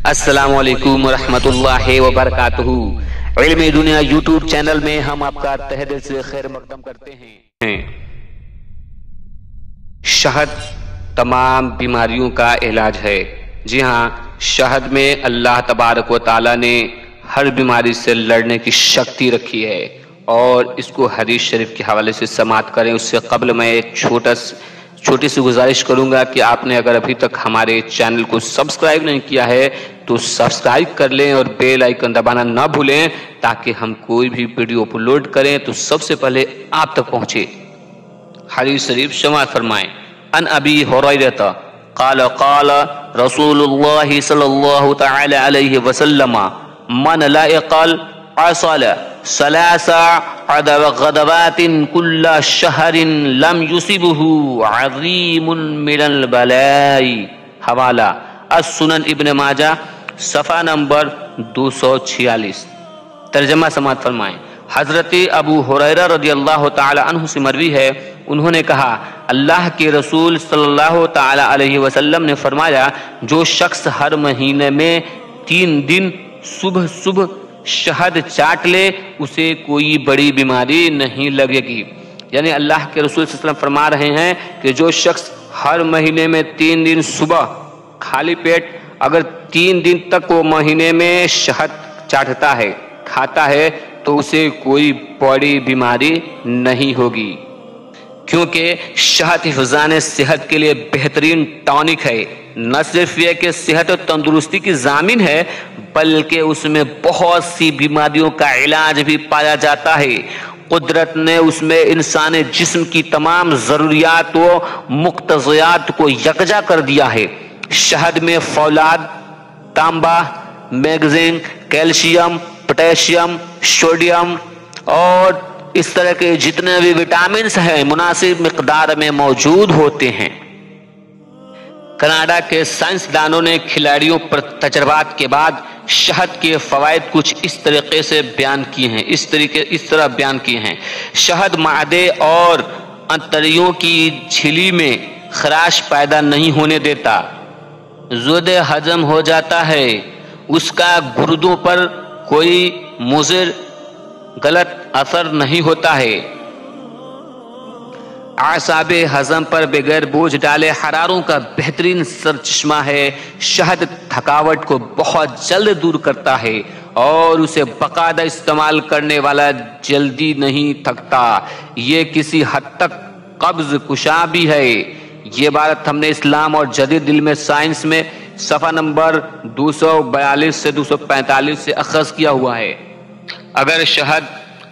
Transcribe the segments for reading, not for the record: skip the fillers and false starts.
السلام علیکم ورحمۃ اللہ وبرکاتہ۔ علم دنیا یوٹیوب چینل میں ہم آپ کا تہہ دل سے خیر مقدم کرتے ہیں۔ شہد تمام بیماریوں کا علاج ہے۔ جی ہاں، شہد میں اللہ تبارک و تعالی نے ہر بیماری سے لڑنے کی شکتی رکھی ہے، اور اس کو حدیث شریف کے حوالے سے سماعت کریں۔ اس سے قبل میں ایک چھوٹی سی گزارش کروں گا کہ آپ نے اگر ابھی تک ہمارے چینل کو سبسکرائب نہیں کیا ہے تو سبسکرائب کر لیں اور بیل آئیکن دبانا نہ بھولیں، تاکہ ہم کوئی بھی ویڈیو اپلوڈ کریں تو سب سے پہلے آپ تک پہنچے۔ حدیث شریف سماعت فرمائیں۔ ان ابی ہریرہ قال قال رسول اللہ صلی اللہ تعالی علیہ وسلم من لا يقل عصل ثلاث غدوات كل شهر لم يصبه عظيم من البلاء۔ حوالہ السنن ابن ماجہ صفحہ نمبر 246۔ ترجمہ سماعت فرمائیں۔ حضرت ابو ہریرہ رضی اللہ تعالی عنہ سے مروی ہے، انہوں نے کہا اللہ کے رسول صلی اللہ تعالی علیہ وسلم نے فرمایا، جو شخص ہر مہینے میں 3 دن صبح صبح شہد چاٹ لے اسے کوئی بڑی بیماری نہیں لگے گی۔ یعنی اللہ کے رسول صلی اللہ علیہ وسلم فرما رہے ہیں کہ جو شخص ہر مہینے میں 3 دن صبح خالی پیٹ اگر 3 دن تک وہ مہینے میں شہد چاٹتا ہے، کھاتا ہے، تو اسے کوئی بڑی بیماری نہیں ہوگی، کیونکہ شہد حفظان صحت کے لیے بہترین ٹانک ہے۔ نہ صرف یہ کہ صحت و تندرستی کی ضامن ہے، بلکہ اس میں بہت سی بیماریوں کا علاج بھی پایا جاتا ہے۔ قدرت نے اس میں انسانی جسم کی تمام ضروریات و مقتضیات کو یکجا کر دیا ہے۔ شہد میں فولاد، تانبا، میگنیزیم، کیلشیم، پوٹاشیم، سوڈیم اور اس طرح کے جتنے بھی وٹامنس ہیں مناسب مقدار میں موجود ہوتے ہیں۔ کینیڈا کے سائنسدانوں نے کھلاڑیوں پر تجربات کے بعد شہد کے فوائد کچھ اس طرح بیان کیے ہیں۔ شہد معدے اور آنتڑیوں کی جھلی میں خراش پیدا نہیں ہونے دیتا، زود ہضم ہو جاتا ہے، اس کا گردوں پر کوئی مضر غلط اثر نہیں ہوتا ہے، اعصاب ہضم پر بغیر بوجھ ڈالے حراروں کا بہترین سرچشمہ ہے۔ شہد تھکاوٹ کو بہت جلد دور کرتا ہے، اور اسے باقاعدہ استعمال کرنے والا جلدی نہیں تھکتا۔ یہ کسی حد تک قبض کشا بھی ہے۔ یہ بات ہم نے اسلام اور جدید علم سائنس میں صفحہ نمبر 242 سے 245 سے اخذ کیا ہوا ہے۔ اگر شہد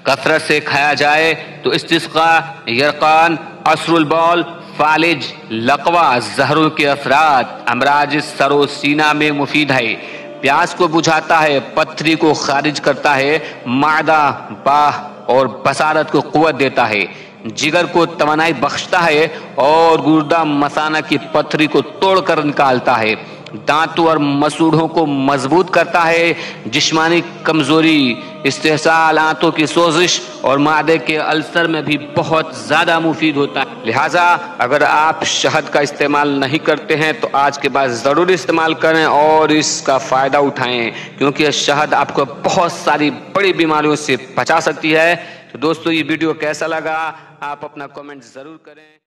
کثرت سے کھایا جائے تو استسقاء، یرقان، عسر البول، فالج، لقوہ، زہروں کے اثرات، امراض سر و سینہ میں مفید ہے، پیاس کو بجھاتا ہے، پتھری کو خارج کرتا ہے، معدہ، باہ اور بصارت کو قوت دیتا ہے، جگر کو توانائی بخشتا ہے اور گردہ مثانہ کی پتھری کو توڑ کر نکالتا ہے، دانتوں اور مسوڑھوں کو مضبوط کرتا ہے، جسمانی کمزوری، استحصال، آنتوں کی سوزش اور معدے کے السر میں بھی بہت زیادہ مفید ہوتا ہے۔ لہٰذا اگر آپ شہد کا استعمال نہیں کرتے ہیں تو آج کے بعد ضرور استعمال کریں اور اس کا فائدہ اٹھائیں، کیونکہ شہد آپ کو بہت ساری بڑی بیماریوں سے بچا سکتی ہے۔ تو دوستو، یہ ویڈیو کیسا لگا آپ اپنا کمنٹ ضرور کریں۔